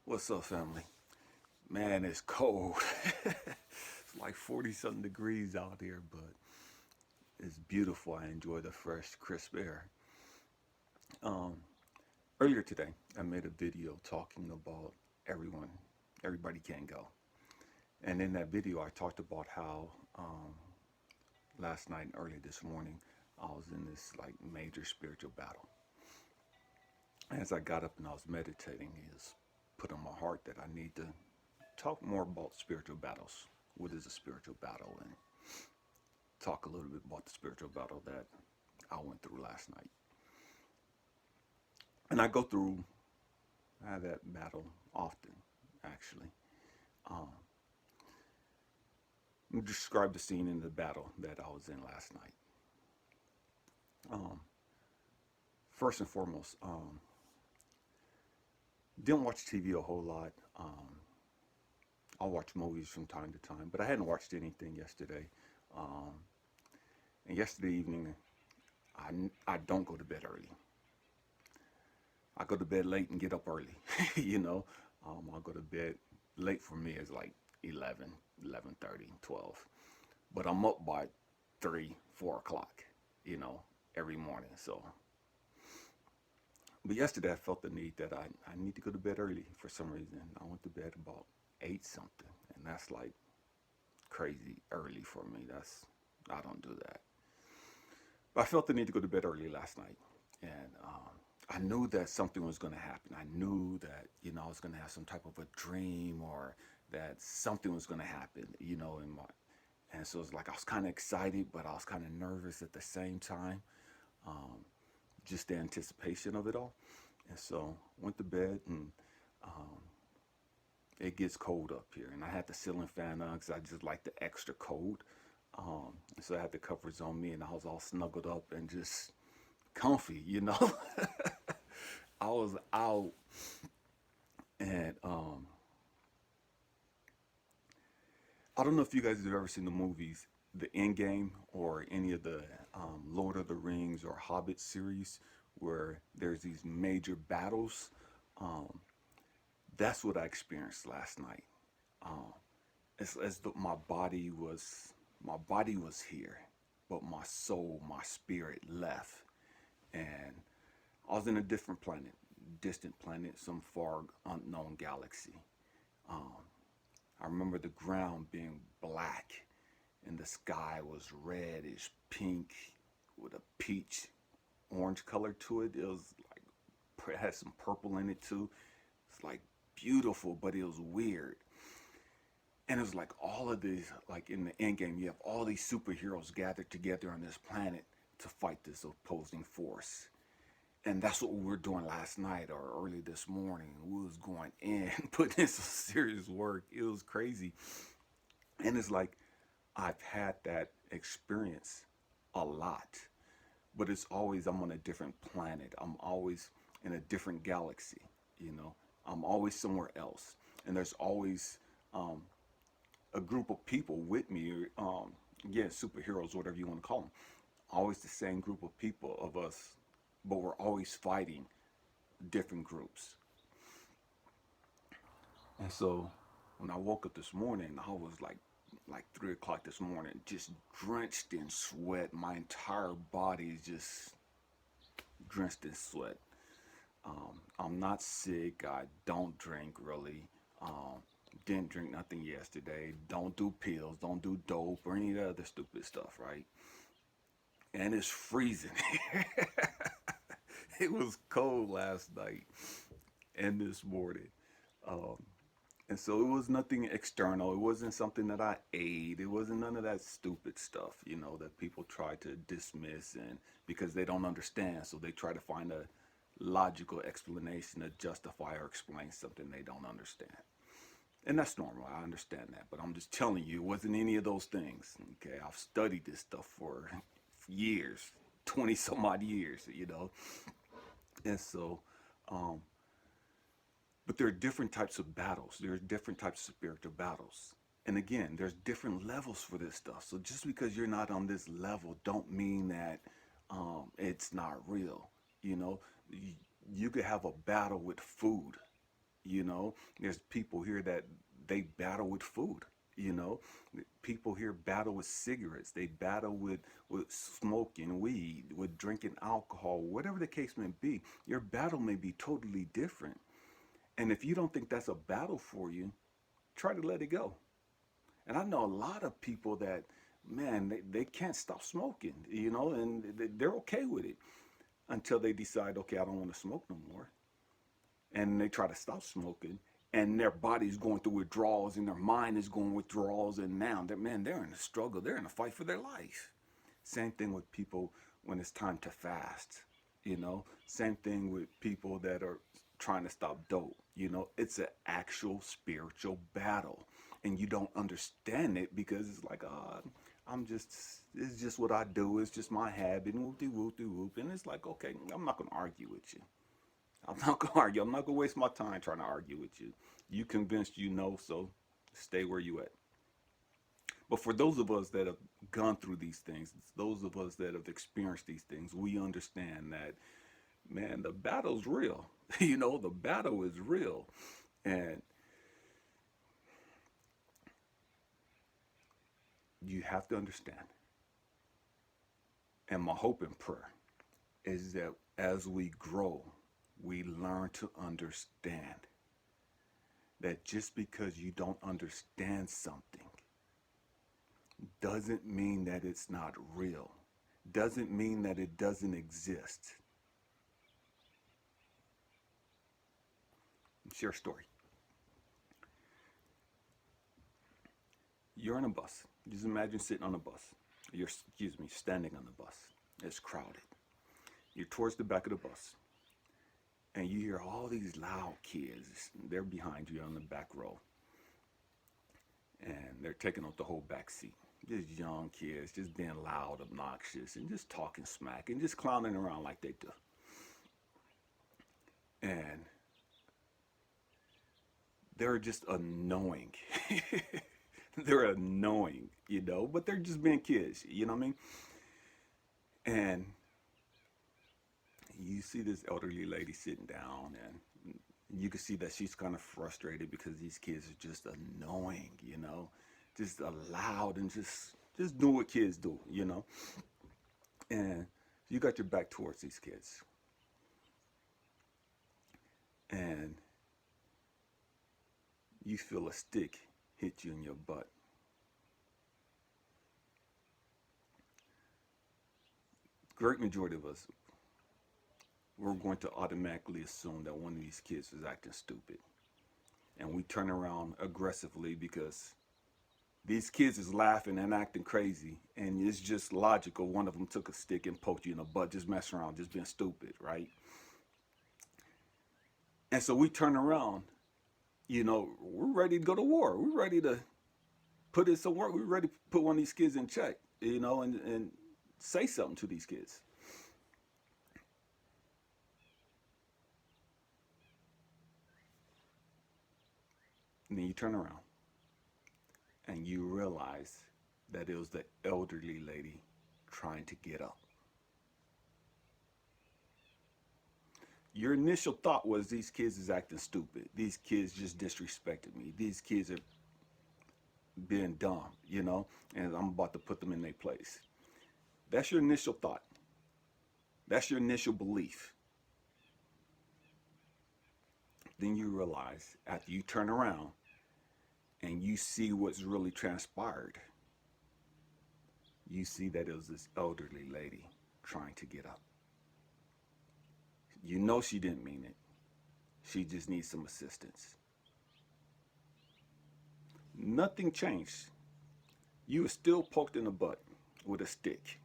What's up, family? Man, it's cold. It's like 40 something degrees out here, but it's beautiful. I enjoy the fresh, crisp air. Um, Earlier today, I made a video talking about everyone, everybody can go. And in that video, I talked about how last night and early this morning, I was in this like major spiritual battle. As I got up and I was meditating, He has put on my heart that I need to talk more about spiritual battles. What is a spiritual battle? And talk a little bit about the spiritual battle that I went through last night. And I go through that battle often, actually. Um, Describe the scene in the battle that I was in last night. Um, First and foremost, didn't watch TV a whole lot. I'll watch movies from time to time, but I hadn't watched anything yesterday. Um, and yesterday evening, I don't go to bed early. I go to bed late and get up early. you know, I'll go to bed late for me is like 11, 11:30, 12. But I'm up by 3, 4 o'clock, every morning. So, but yesterday I felt the need that I need to go to bed early for some reason. I went to bed about 8 something, and that's like crazy early for me. I don't do that. But I felt the need to go to bed early last night, and I knew that something was going to happen. I knew that I was going to have some type of a dream, or that something was going to happen. In my and so it's like I was kind of excited, but I was kind of nervous at the same time. Um, just the anticipation of it all. And so went to bed, and um, it gets cold up here, and I had the ceiling fan on because I just like the extra cold. So I had the covers on me, and I was all snuggled up and just comfy. I was out, and I don't know if you guys have ever seen the movies, The Endgame, or any of the Lord of the Rings or Hobbit series, where there's these major battles. Um, that's what I experienced last night. Um, as though my body was here, but my soul, my spirit left, and I was in a different planet, distant planet, some far unknown galaxy. Um, I remember the ground being black and the sky was reddish pink with a peach orange color to it. It was like it had some purple in it too. It's like beautiful, but it was weird. And it was like all of these, like in the end game, you have all these superheroes gathered together on this planet to fight this opposing force. And that's what we were doing last night or early this morning. We was going in, putting in some serious work. It was crazy. And it's like I've had that experience a lot, but it's always I'm on a different planet. I'm always in a different galaxy. You know, I'm always somewhere else, and there's always um, a group of people with me. Again, superheroes, whatever you want to call them. Always the same group of people of us, but we're always fighting different groups. And so when I woke up this morning, I was like 3 o'clock this morning, just drenched in sweat. My entire body is just drenched in sweat. I'm not sick. I don't drink really. Um, didn't drink nothing yesterday. Don't do pills. Don't do dope or any of the other stupid stuff, right? And it's freezing. It was cold last night and this morning. Um, And so it was nothing external. It wasn't something that I ate. It wasn't none of that stupid stuff, that people try to dismiss and because they don't understand. So they try to find a logical explanation to justify or explain something they don't understand. And that's normal. I understand that. But I'm just telling you, it wasn't any of those things. Okay. I've studied this stuff for years, 20 some odd years. And so, um, but there are different types of battles. There are different types of spiritual battles. And again, there's different levels for this stuff. So just because you're not on this level, don't mean that it's not real. You know, you, you could have a battle with food. You know, there's people here that they battle with food. You know, people here battle with cigarettes. They battle with smoking weed, with drinking alcohol, whatever the case may be. Your battle may be totally different. And if you don't think that's a battle for you, try to let it go. And I know a lot of people that, man, they can't stop smoking, you know, and they're okay with it until they decide, okay, I don't want to smoke no more. And they try to stop smoking, and their body's going through withdrawals, and their mind is going withdrawals, and now they're in a struggle, they're in a fight for their life. Same thing with people when it's time to fast, you know. Same thing with people that are trying to stop dope. You know, it's an actual spiritual battle, and you don't understand it because it's like, it's just what I do. It's just my habit. Whoop de whoop de whoop. And it's like, okay, I'm not gonna argue with you. I'm not gonna argue. I'm not gonna waste my time trying to argue with you. You convinced, you know, so stay where you at. But for those of us that have gone through these things, those of us that have experienced these things, we understand that, man, the battle's real. You know, the battle is real. And you have to understand. And my hope and prayer is that as we grow, we learn to understand that just because you don't understand something doesn't mean that it's not real, doesn't mean that it doesn't exist. Share a story. You're on a bus. Just imagine sitting on a bus. Standing on the bus. It's crowded. You're towards the back of the bus. And you hear all these loud kids. They're behind you on the back row. And they're taking up the whole back seat. Just young kids, just being loud, obnoxious, and just talking smack, and just clowning around like they do. And they're just annoying. They're annoying, you know, but they're just being kids, you know what I mean? And you see this elderly lady sitting down, and you can see that she's kind of frustrated because these kids are just annoying, you know, just loud and just do what kids do, you know. And you got your back towards these kids, and you feel a stick hit you in your butt. Great majority of us, we're going to automatically assume that one of these kids is acting stupid. And we turn around aggressively because these kids is laughing and acting crazy. And it's just logical. One of them took a stick and poked you in the butt, just messing around, just being stupid, right? And so we turn around, you know, we're ready to go to war. We're ready to put in some work. We're ready to put one of these kids in check, you know, and say something to these kids. And then you turn around and you realize that it was the elderly lady trying to get up. Your initial thought was these kids is acting stupid. These kids just disrespected me. These kids are being dumb, you know, and I'm about to put them in their place. That's your initial thought. That's your initial belief. Then you realize after you turn around and you see what's really transpired, you see that it was this elderly lady trying to get up. You know she didn't mean it. She just needs some assistance. Nothing changed. You were still poked in the butt with a stick.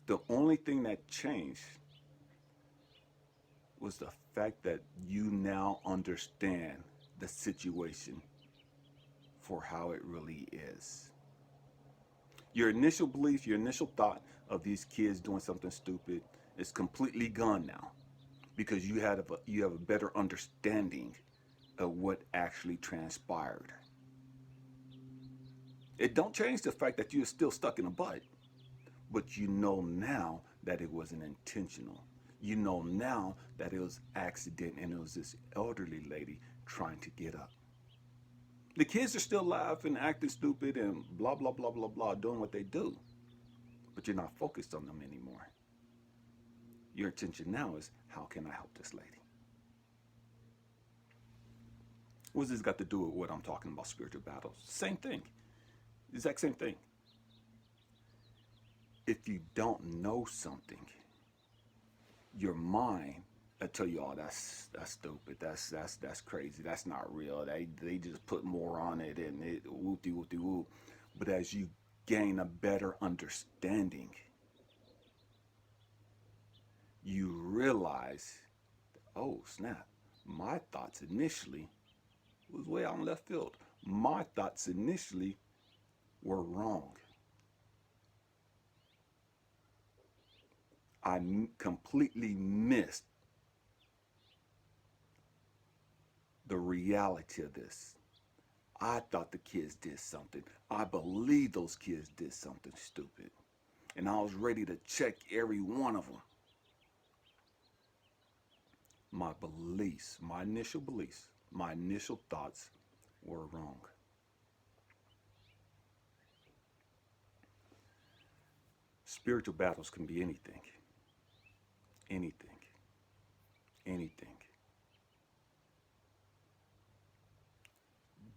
The only thing that changed was the fact that you now understand the situation for how it really is. Your initial belief, your initial thought of these kids doing something stupid is completely gone now because you have a better understanding of what actually transpired. It don't change the fact that you're still stuck in a butt, but you know now that it wasn't intentional. You know now that it was accident and it was this elderly lady trying to get up. The kids are still laughing, acting stupid, and blah, blah, blah, blah, blah, doing what they do. But you're not focused on them anymore. Your attention now is, how can I help this lady? What's this got to do with what I'm talking about, spiritual battles? Same thing. Exact same thing. If you don't know something, your mind will tell you, oh, that's stupid, that's crazy, that's not real. They just put more on it and it whoopty whoopty whoop. But as you gain a better understanding, you realize, oh snap, my thoughts initially was way out in left field. My thoughts initially were wrong. I completely missed the reality of this. I thought the kids did something. I believe those kids did something stupid. And I was ready to check every one of them. My beliefs, my initial beliefs, my initial thoughts were wrong. Spiritual battles can be anything. Anything. Anything.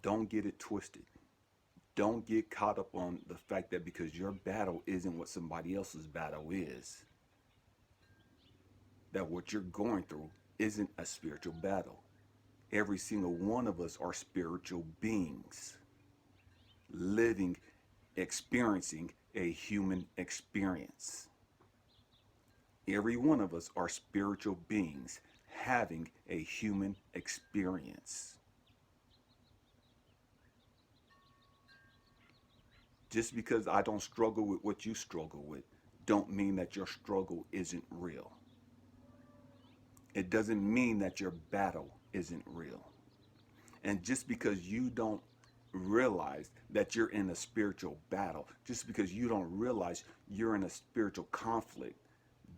Don't get it twisted. Don't get caught up on the fact that because your battle isn't what somebody else's battle is, that what you're going through isn't a spiritual battle. Every single one of us are spiritual beings, living, experiencing a human experience. Every one of us are spiritual beings having a human experience. Just because I don't struggle with what you struggle with, don't mean that your struggle isn't real. It doesn't mean that your battle isn't real. And just because you don't realize that you're in a spiritual battle, just because you don't realize you're in a spiritual conflict,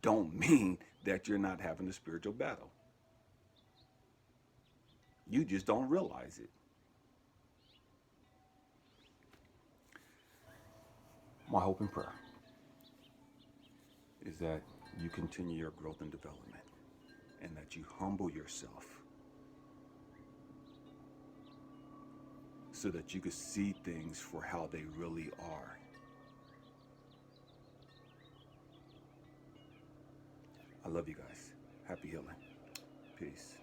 don't mean that you're not having a spiritual battle. You just don't realize it. My hope and prayer is that you continue your growth and development and that you humble yourself so that you can see things for how they really are. I love you guys. Happy healing. Peace.